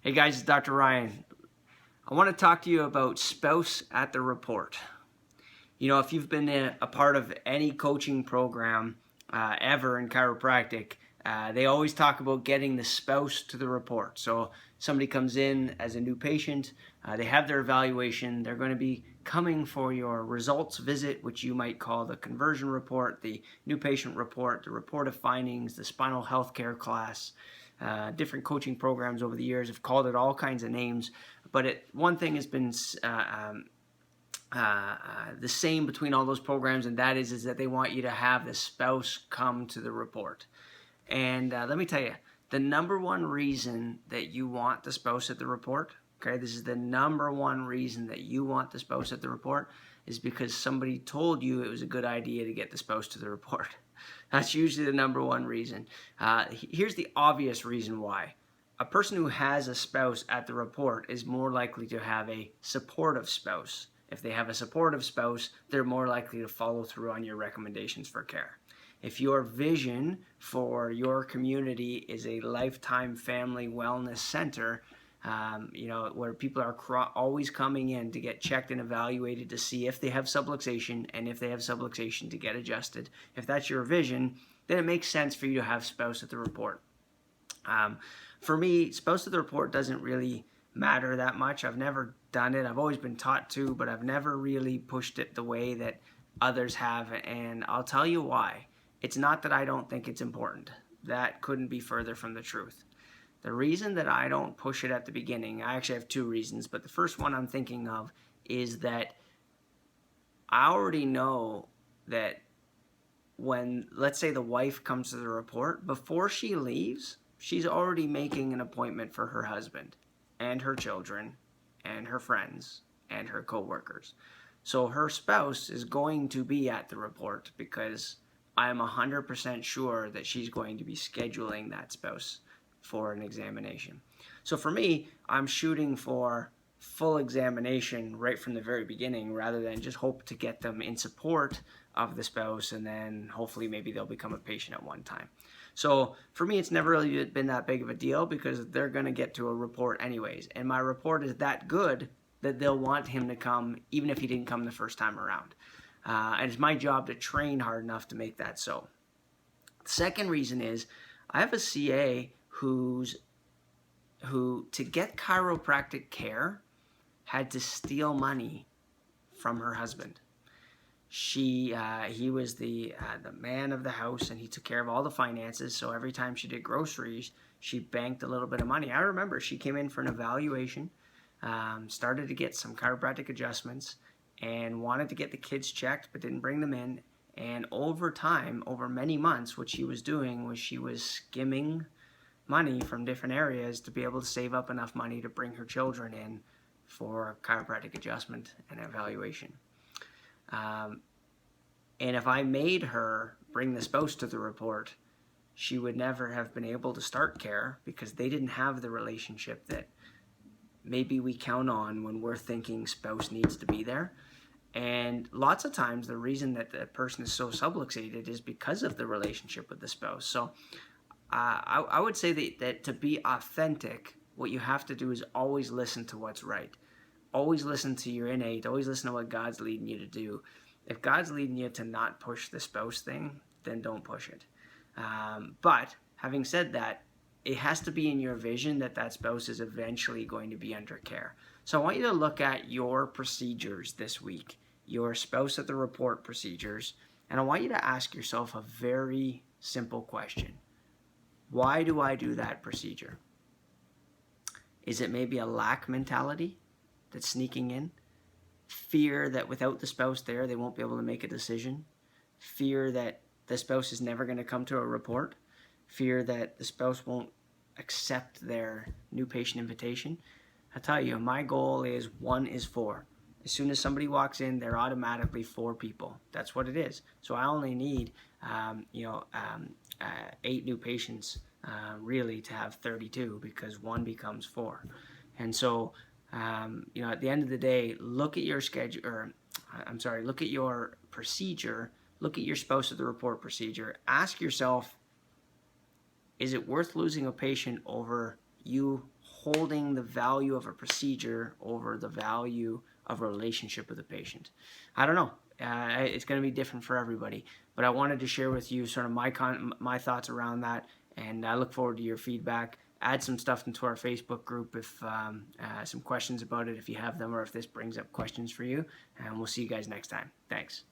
Hey guys, it's Dr. Ryan. I want to talk to you about spouse at the report. You know, if you've been a part of any coaching program ever in chiropractic, they always talk about getting the spouse to the report. So somebody comes in as a new patient, they have their evaluation, they're going to be coming for your results visit, which you might call the conversion report, the new patient report, the report of findings, the spinal health care class. Different coaching programs over the years have called it all kinds of names, but one thing has been the same between all those programs, and that is that they want you to have the spouse come to the report. And let me tell you, the number one reason that you want the spouse at the report, okay, this is the number one reason that you want the spouse at the report, is because somebody told you it was a good idea to get the spouse to the report. That's usually the number one reason. Here's the obvious reason why. A person who has a spouse at the report is more likely to have a supportive spouse. If they have a supportive spouse, they're more likely to follow through on your recommendations for care. If your vision for your community is a lifetime family wellness center, where people are always coming in to get checked and evaluated to see if they have subluxation, and if they have subluxation to get adjusted. If that's your vision, then it makes sense for you to have spouse at the report. For me, spouse at the report doesn't really matter that much. I've never done it. I've always been taught to, but I've never really pushed it the way that others have, and I'll tell you why. It's not that I don't think it's important. That couldn't be further from the truth. The reason that I don't push it at the beginning, I actually have two reasons, but the first one I'm thinking of is that I already know that when, let's say, the wife comes to the report, before she leaves, she's already making an appointment for her husband and her children and her friends and her coworkers. So her spouse is going to be at the report because I'm 100% sure that she's going to be scheduling that spouse for an examination. So for me, I'm shooting for full examination right from the very beginning, rather than just hope to get them in support of the spouse and then hopefully maybe they'll become a patient at one time. So for me, it's never really been that big of a deal because they're going to get to a report anyways, and my report is that good that they'll want him to come even if he didn't come the first time around. And it's my job to train hard enough to make that so. The second reason is I have a CA who to get chiropractic care had to steal money from her husband. He was the man of the house, and he took care of all the finances. So every time she did groceries, she banked a little bit of money. I remember she came in for an evaluation, started to get some chiropractic adjustments, and wanted to get the kids checked, but didn't bring them in. And over time, over many months, what she was doing was she was skimming money from different areas to be able to save up enough money to bring her children in for chiropractic adjustment and evaluation. And if I made her bring the spouse to the report, she would never have been able to start care because they didn't have the relationship that maybe we count on when we're thinking spouse needs to be there. And lots of times the reason that the person is so subluxated is because of the relationship with the spouse. So I would say that to be authentic, what you have to do is always listen to what's right. Always listen to your innate. Always listen to what God's leading you to do. If God's leading you to not push the spouse thing, then don't push it. But having said that, it has to be in your vision that that spouse is eventually going to be under care. So I want you to look at your procedures this week, your spouse at the report procedures, and I want you to ask yourself a very simple question. Why do I do that procedure? Is it maybe a lack mentality that's sneaking in? Fear that without the spouse there, they won't be able to make a decision? Fear that the spouse is never going to come to a report? Fear that the spouse won't accept their new patient invitation? I tell you, my goal is 1 is 4. As soon as somebody walks in, they're automatically 4 people. That's what it is. So I only need 8 new patients really to have 32, because 1 becomes 4. And so at the end of the day, look at your schedule, look at your procedure, look at your spouse at the report procedure. Ask yourself, is it worth losing a patient over you holding the value of a procedure over the value of a relationship with a patient. I don't know. It's going to be different for everybody, but I wanted to share with you sort of my thoughts around that, and I look forward to your feedback. Add some stuff into our Facebook group if some questions about it if you have them, or if this brings up questions for you, and we'll see you guys next time. Thanks.